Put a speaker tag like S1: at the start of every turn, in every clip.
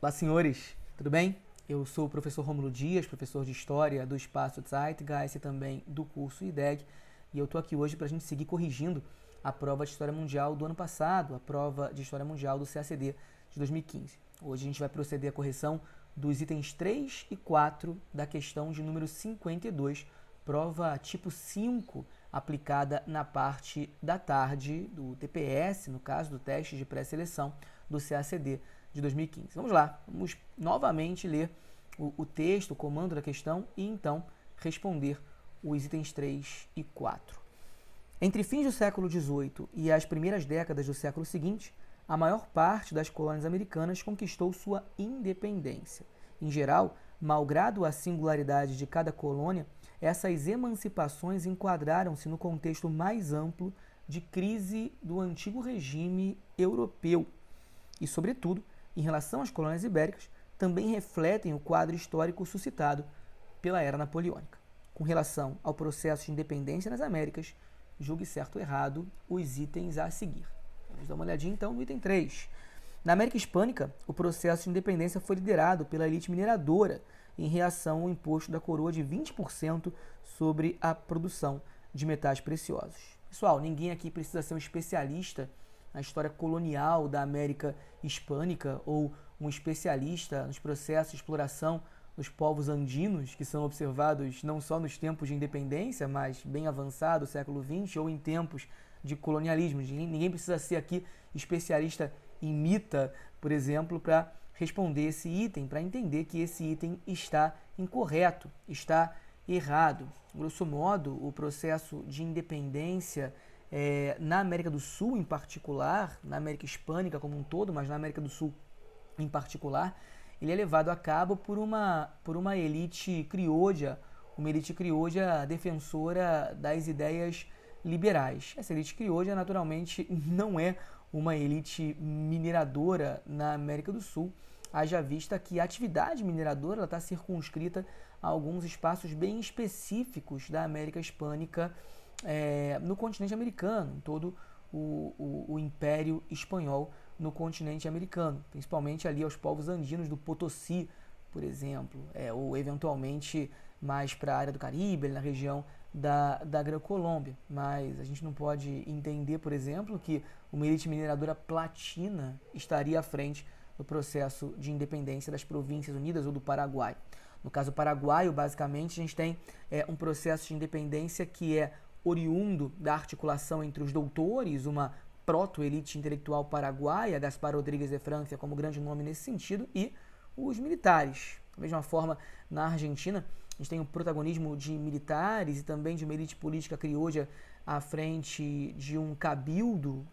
S1: Olá, senhores, tudo bem? Eu sou o professor Rômulo Dias, professor de História do Espaço Zeitgeist e também do curso IDEG, e eu estou aqui hoje para a gente seguir corrigindo a prova de História Mundial do ano passado, a prova de História Mundial do CACD de 2015. Hoje a gente vai proceder à correção dos itens 3 e 4 da questão de número 52, prova tipo 5, aplicada na parte da tarde do TPS, no caso do teste de pré-seleção do CACD de 2015. Vamos lá, vamos novamente ler o texto, o comando da questão e então responder os itens 3 e 4. Entre fins do século XVIII e as primeiras décadas do século seguinte, a maior parte das colônias americanas conquistou sua independência. Em geral, malgrado a singularidade de cada colônia, essas emancipações enquadraram-se no contexto mais amplo de crise do antigo regime europeu e, sobretudo, em relação às colônias ibéricas, também refletem o quadro histórico suscitado pela era napoleônica. Com relação ao processo de independência nas Américas, julgue certo ou errado os itens a seguir. Vamos dar uma olhadinha então no item 3. Na América Hispânica, o processo de independência foi liderado pela elite mineradora em reação ao imposto da coroa de 20% sobre a produção de metais preciosos. Pessoal, ninguém aqui precisa ser um especialista na história colonial da América Hispânica ou um especialista nos processos de exploração dos povos andinos, que são observados não só nos tempos de independência, mas bem avançado, século XX, ou em tempos de colonialismo. Ninguém precisa ser aqui especialista em Mita, por exemplo, para responder esse item, para entender que esse item está incorreto, está errado. Grosso modo, o processo de independência na América do Sul em particular, na América Hispânica como um todo, mas na América do Sul em particular, ele é levado a cabo por uma elite criolla, defensora das ideias liberais. Essa elite criolla, naturalmente, não é uma elite mineradora na América do Sul, haja vista que a atividade mineradora está circunscrita a alguns espaços bem específicos da América Hispânica, no continente americano, em todo o Império Espanhol no continente americano, principalmente ali aos povos andinos do Potosí, por exemplo, ou eventualmente mais para a área do Caribe, na região da Gran-Colômbia. Mas a gente não pode entender, por exemplo, que uma elite mineradora platina estaria à frente do processo de independência das Províncias Unidas ou do Paraguai. No caso paraguaio, basicamente, a gente tem um processo de independência que é oriundo da articulação entre os doutores, uma proto-elite intelectual paraguaia, Gaspar Rodrigues de Francia como grande nome nesse sentido, e os militares. Da mesma forma, na Argentina, a gente tem o protagonismo de militares e também de uma elite política criolla à frente de um cabildo,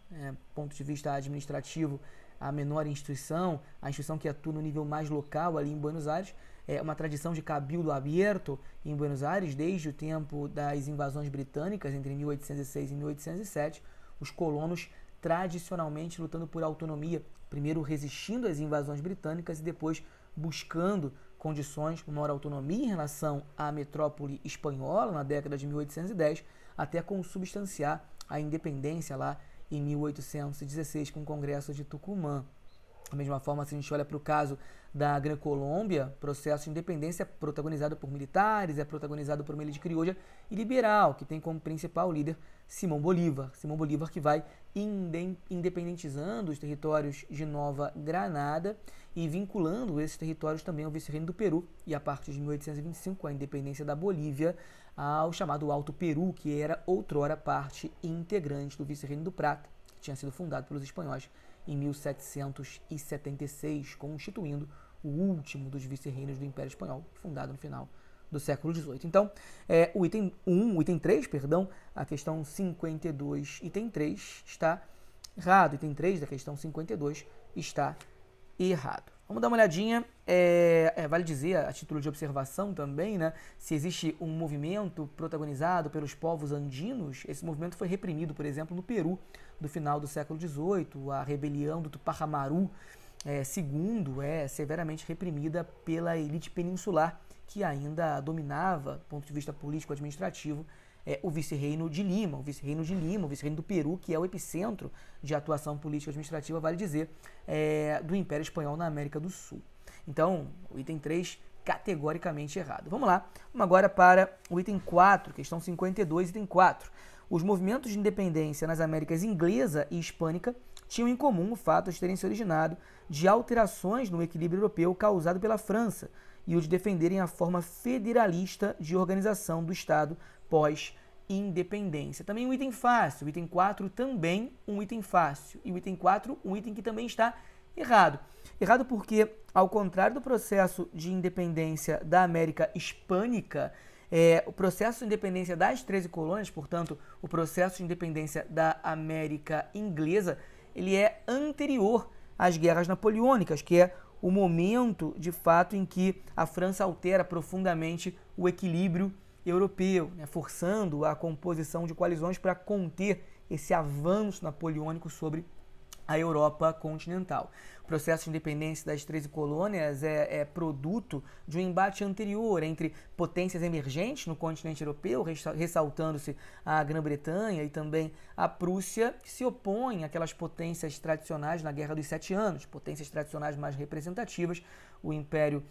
S1: ponto de vista administrativo, a menor instituição, a instituição que atua no nível mais local ali em Buenos Aires, uma tradição de cabildo aberto em Buenos Aires desde o tempo das invasões britânicas entre 1806 e 1807, os colonos tradicionalmente lutando por autonomia, primeiro resistindo às invasões britânicas e depois buscando condições de maior autonomia em relação à metrópole espanhola na década de 1810, até consubstanciar a independência lá em 1816 com o Congresso de Tucumã. Da mesma forma, se a gente olha para o caso da Gran-Colômbia, processo de independência é protagonizado por militares, é protagonizado por uma elite criolla e liberal, que tem como principal líder Simão Bolívar. Simão Bolívar que vai independentizando os territórios de Nova Granada e vinculando esses territórios também ao vice-reino do Peru e a partir de 1825, a independência da Bolívia, ao chamado Alto Peru, que era outrora parte integrante do vice-reino do Prata, que tinha sido fundado pelos espanhóis em 1776, constituindo o último dos vice-reinos do Império Espanhol, fundado no final do século XVIII. Então, o item 3, a questão 52, item 3 está errado. Item 3 da questão 52 está errado. Vamos dar uma olhadinha, vale dizer, a título de observação também, né, se existe um movimento protagonizado pelos povos andinos. Esse movimento foi reprimido, por exemplo, no Peru, do final do século XVIII, a rebelião do Tupac Amaru II é severamente reprimida pela elite peninsular, que ainda dominava, do ponto de vista político-administrativo, o vice-reino de Lima, o vice-reino do Peru, que é o epicentro de atuação política administrativa, vale dizer, do Império Espanhol na América do Sul. Então, o item 3 categoricamente errado. Vamos lá, vamos agora para o item 4, questão 52, item 4. Os movimentos de independência nas Américas inglesa e hispânica tinham em comum o fato de terem se originado de alterações no equilíbrio europeu causado pela França e o de defenderem a forma federalista de organização do Estado pós-independência. Também um item fácil, o item 4 também um item fácil, e o item 4 um item que também está errado. Errado porque, ao contrário do processo de independência da América Hispânica, o processo de independência das 13 colônias, portanto, o processo de independência da América Inglesa, ele é anterior às guerras napoleônicas, que é o momento, de fato, em que a França altera profundamente o equilíbrio europeu, né, forçando a composição de coalizões para conter esse avanço napoleônico sobre a Europa continental. O processo de independência das 13 colônias é produto de um embate anterior entre potências emergentes no continente europeu, ressaltando-se a Grã-Bretanha e também a Prússia, que se opõem àquelas potências tradicionais na Guerra dos Sete Anos, potências tradicionais mais representativas, o Império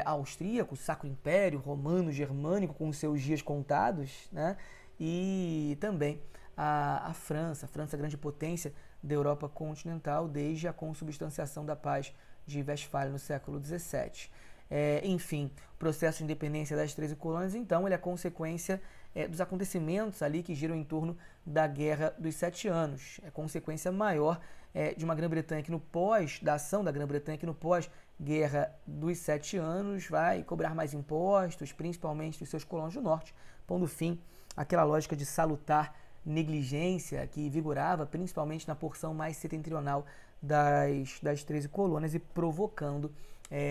S1: Austríaco, o Sacro Império Romano Germânico com os seus dias contados, né? E também a França, grande potência da Europa continental desde a consubstanciação da Paz de Westfália no século XVII. Enfim, o processo de independência das 13 colônias, então, ele é consequência dos acontecimentos ali que giram em torno da Guerra dos Sete Anos. É consequência maior de uma Grã-Bretanha que da ação da Grã-Bretanha que no pós-Guerra dos Sete Anos vai cobrar mais impostos, principalmente dos seus colonos do Norte, pondo fim àquela lógica de salutar negligência que vigorava principalmente na porção mais setentrional das 13 colônias e provocando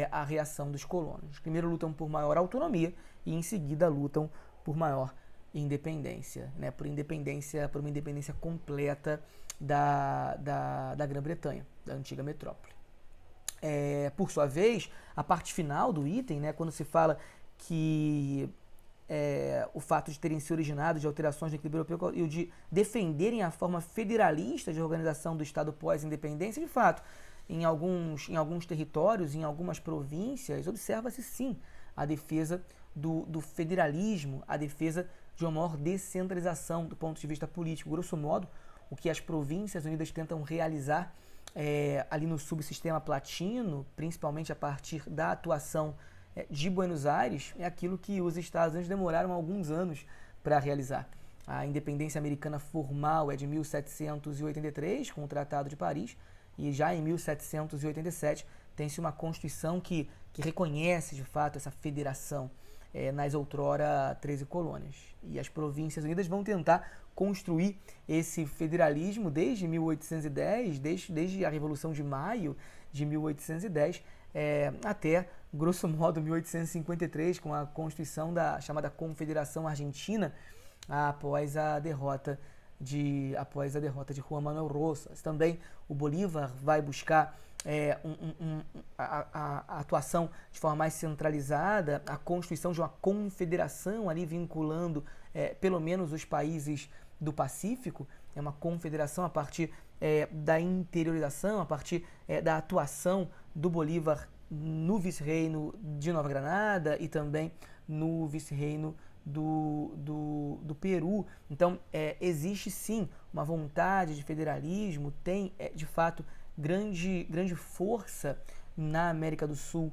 S1: a reação dos colonos. Primeiro lutam por maior autonomia e em seguida lutam por maior independência, né, por uma independência completa da Grã-Bretanha, da antiga metrópole. Por sua vez, a parte final do item, né, quando se fala que o fato de terem se originado de alterações no equilíbrio europeu e o de defenderem a forma federalista de organização do Estado pós-independência, de fato, em alguns territórios, em algumas províncias, observa-se sim a defesa do federalismo, a defesa de uma maior descentralização do ponto de vista político. Grosso modo, o que as Províncias Unidas tentam realizar ali no subsistema platino, principalmente a partir da atuação de Buenos Aires, é aquilo que os Estados Unidos demoraram alguns anos para realizar. A independência americana formal é de 1783, com o Tratado de Paris, e já em 1787 tem-se uma Constituição que reconhece, de fato, essa federação nas outrora 13 colônias. E as Províncias Unidas vão tentar construir esse federalismo desde 1810, desde a Revolução de Maio de 1810, até, grosso modo, 1853, com a constituição da chamada Confederação Argentina, após a derrota de Juan Manuel Rosas. Também o Bolívar vai buscar a atuação de forma mais centralizada, a constituição de uma confederação ali vinculando pelo menos os países do Pacífico, é uma confederação a partir da interiorização, a partir da atuação do Bolívar no vice-reino de Nova Granada e também no vice-reino do Peru. Então, existe sim uma vontade de federalismo, tem de fato grande força na América do Sul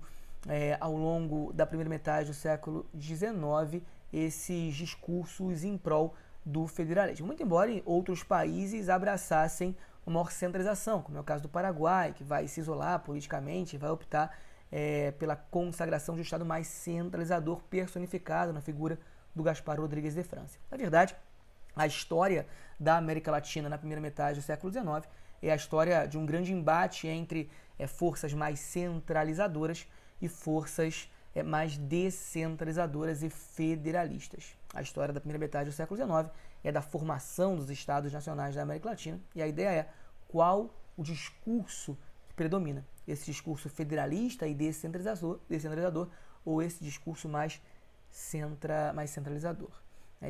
S1: ao longo da primeira metade do século XIX, esses discursos em prol do federalismo. Muito embora outros países abraçassem uma maior centralização, como é o caso do Paraguai, que vai se isolar politicamente, vai optar pela consagração de um Estado mais centralizador, personificado na figura do Gaspar Rodrigues de França. Na verdade, a história da América Latina na primeira metade do século XIX é a história de um grande embate entre forças mais centralizadoras e forças mais descentralizadoras e federalistas. A história da primeira metade do século XIX é da formação dos Estados nacionais da América Latina e a ideia é qual o discurso que predomina. Esse discurso federalista e descentralizador ou esse discurso mais centralizador.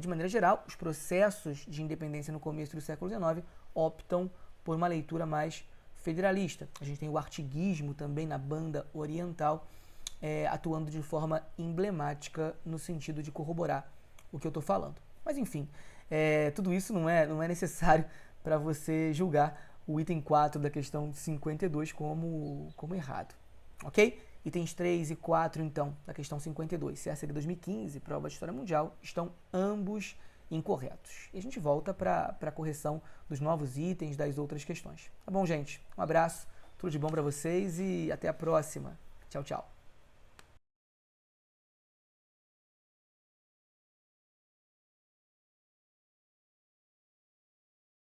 S1: De maneira geral, os processos de independência no começo do século XIX optam por uma leitura mais federalista. A gente tem o artiguismo também na banda oriental atuando de forma emblemática no sentido de corroborar o que eu estou falando. Mas enfim, tudo isso não é necessário para você julgar o item 4 da questão 52 como errado, ok? Itens 3 e 4, então, da questão 52, CSD 2015, prova de História Mundial, estão ambos incorretos. E a gente volta para a correção dos novos itens das outras questões. Tá bom, gente? Um abraço, tudo de bom para vocês e até a próxima. Tchau, tchau.